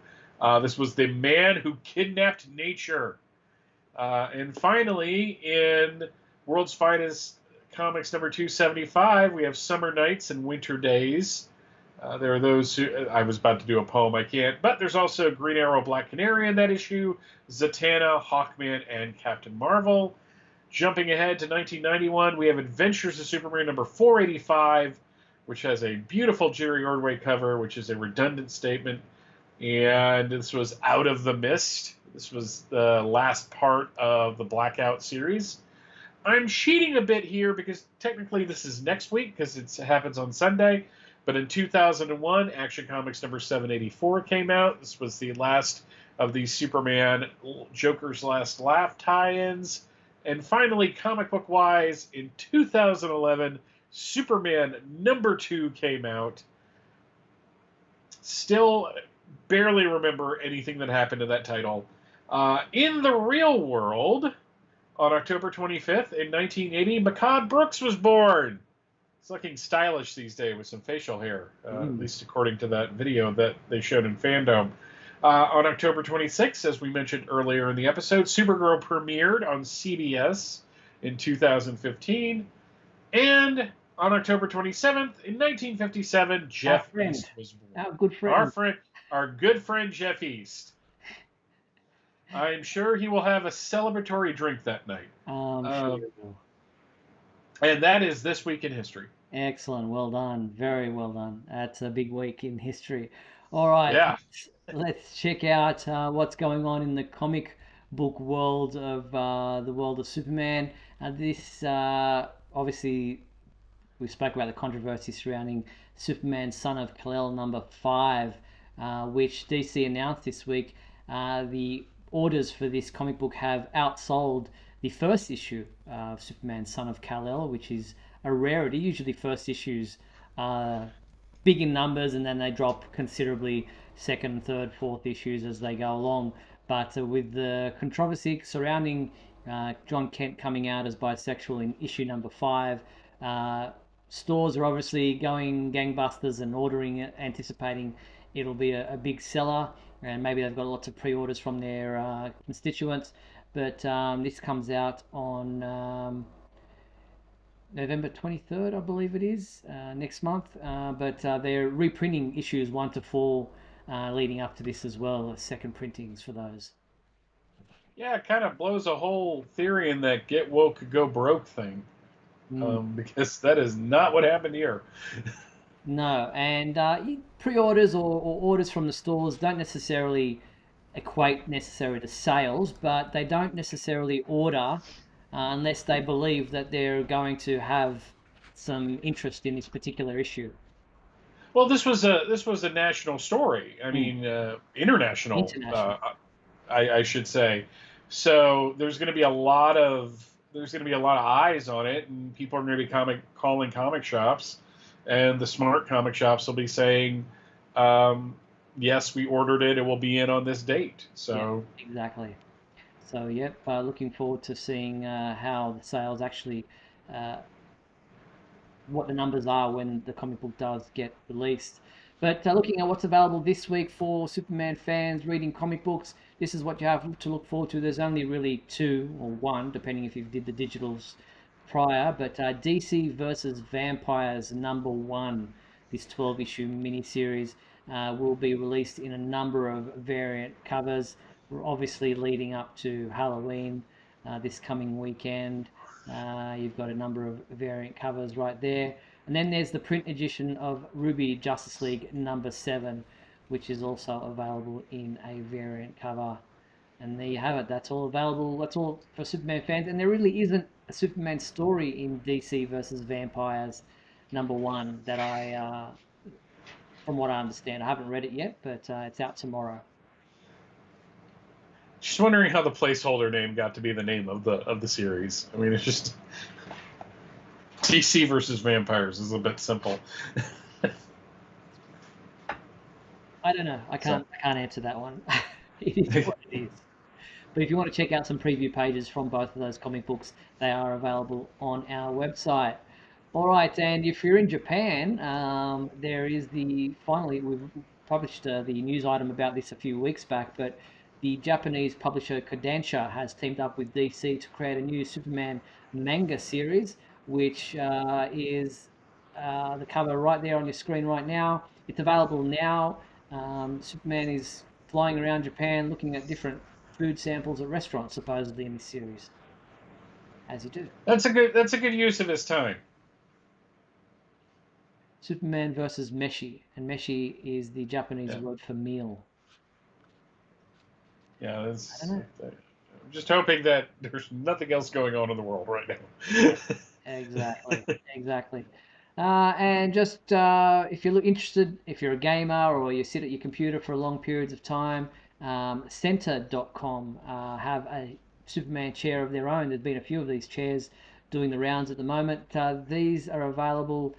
This was the man who kidnapped nature. And finally, in World's Finest Comics number 275, we have Summer Nights and Winter Days. There are those who... I was about to do a poem, I can't. But there's also Green Arrow, Black Canary in that issue, Zatanna, Hawkman, and Captain Marvel. Jumping ahead to 1991, we have Adventures of Superman number 485, which has a beautiful Jerry Ordway cover, which is a redundant statement. And this was Out of the Mist. This was the last part of the Blackout series. I'm cheating a bit here because technically this is next week because it happens on Sunday. But in 2001, Action Comics number 784 came out. This was the last of the Superman Joker's Last Laugh tie-ins. And finally, comic book-wise, in 2011, Superman number 2 came out. Still barely remember anything that happened to that title. In the real world... On October 25th, in 1980, Makad Brooks was born. He's looking stylish these days with some facial hair, at least according to that video that they showed in Fandom. On October 26th, as we mentioned earlier in the episode, Supergirl premiered on CBS in 2015. And on October 27th, in 1957, Jeff East was born. Our good friend. Our good friend Jeff East. I'm sure he will have a celebratory drink that night. Sure. And that is This Week in History. Excellent. Well done. Very well done. That's a big week in history. All right. Yeah. Let's check out what's going on in the comic book world of the world of Superman. This, obviously, we spoke about the controversy surrounding Superman, Son of Kal-El number 5, which DC announced this week. The orders for this comic book have outsold the first issue of Superman, Son of Kal-El, which is a rarity. Usually first issues are big in numbers and then they drop considerably second, third, fourth issues as they go along. But with the controversy surrounding John Kent coming out as bisexual in issue number 5, stores are obviously going gangbusters and ordering it, anticipating it'll be a big seller. And maybe they've got lots of pre-orders from their constituents. But this comes out on November 23rd, I believe it is, next month. But they're reprinting issues 1 to 4 leading up to this as well, second printings for those. Yeah, it kind of blows a whole theory in that get woke, go broke thing. Because that is not what happened here. No, and pre-orders or orders from the stores don't necessarily equate necessarily to sales, but they don't necessarily order unless they believe that they're going to have some interest in this particular issue. Well, this was a national story. I mean, international. I should say. So there's going to be a lot of eyes on it, and people are going to be calling comic shops. And the smart comic shops will be saying, yes, we ordered it. It will be in on this date. So yeah, exactly. So, yep, looking forward to seeing how the sales actually, what the numbers are when the comic book does get released. But looking at what's available this week for Superman fans reading comic books, this is what you have to look forward to. There's only really 2 or 1, depending if you did the digitals prior, but DC versus Vampires number 1, this 12-issue miniseries, will be released in a number of variant covers. We're obviously leading up to Halloween this coming weekend. You've got a number of variant covers right there. And then there's the print edition of Ruby Justice League number 7, which is also available in a variant cover. And there you have it. That's all available. That's all for Superman fans. And there really isn't a Superman story in DC versus Vampires number 1 that from what I understand. I haven't read it yet, but it's out tomorrow. Just wondering how the placeholder name got to be the name of the series. I mean, it's just DC versus Vampires is a bit simple. I don't know. I can't answer that one. It is what it is. But if you want to check out some preview pages from both of those comic books, they are available on our website. All right, and if you're in Japan, there is finally we've published the news item about this a few weeks back, but the Japanese publisher Kodansha has teamed up with DC to create a new Superman manga series, which is the cover right there on your screen right now. It's available now. Superman is flying around Japan looking at different food samples at restaurants, supposedly, in this series. As you do. That's a good use of his time. Superman versus Meshi, and Meshi is the Japanese word for meal. Yeah, I'm just hoping that there's nothing else going on in the world right now. Exactly. And just if you're interested, if you're a gamer or you sit at your computer for long periods of time, Center.com have a Superman chair of their own. There's been a few of these chairs doing the rounds at the moment. These are available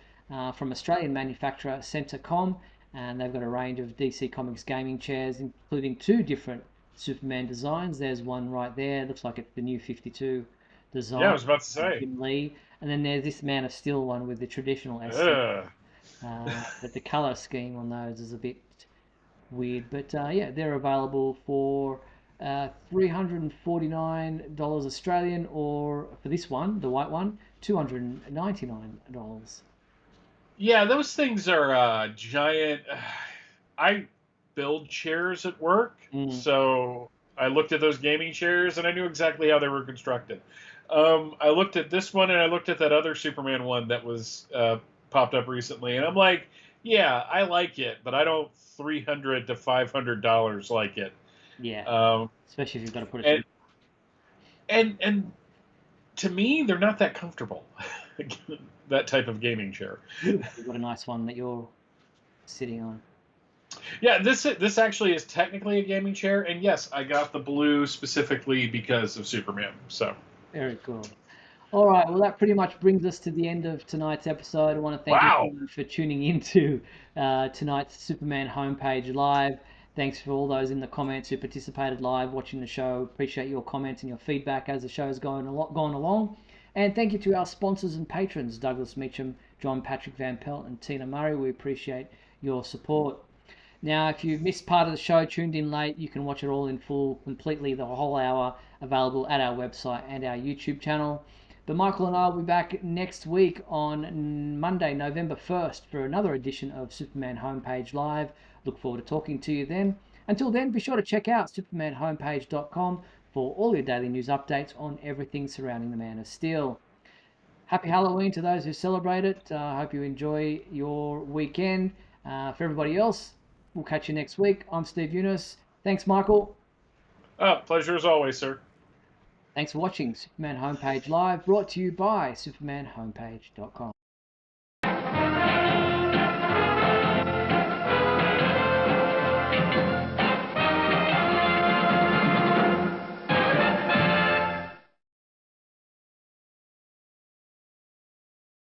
from Australian manufacturer Center.com, and they've got a range of DC Comics gaming chairs, including 2 different Superman designs. There's one right there. Looks like it's the new 52 design. Yeah, I was about to say. Jim Lee. And then there's this Man of Steel one with the traditional SC. But the color scheme on those is a bit weird. But yeah, they're available for $349 Australian, or for this one, the white one, $299. Yeah, those things are giant. I build chairs at work, so I looked at those gaming chairs and I knew exactly how they were constructed. I looked at this one and I looked at that other Superman one that was popped up recently, and I'm like, yeah, I like it, but I don't $300 to $500 like it. Yeah. Especially if you've got to put it. And to me, they're not that comfortable. That type of gaming chair. You've got a nice one that you're sitting on. Yeah, this actually is technically a gaming chair, and yes, I got the blue specifically because of Superman. So very cool. All right, well, that pretty much brings us to the end of tonight's episode. I want to thank you for tuning into tonight's Superman homepage live. Thanks for all those in the comments who participated live watching the show. Appreciate your comments and your feedback as the show's gone along. And thank you to our sponsors and patrons, Douglas Meacham, John Patrick Van Pelt, and Tina Murray. We appreciate your support. Now, if you've missed part of the show, tuned in late, you can watch it all in full, completely, the whole hour, available at our website and our YouTube channel. But Michael and I will be back next week on Monday, November 1st, for another edition of Superman Homepage Live. Look forward to talking to you then. Until then, be sure to check out supermanhomepage.com for all your daily news updates on everything surrounding the Man of Steel. Happy Halloween to those who celebrate it. I hope you enjoy your weekend. For everybody else, we'll catch you next week. I'm Steve Eunice. Thanks, Michael. Pleasure as always, sir. Thanks for watching Superman Homepage Live, brought to you by supermanhomepage.com.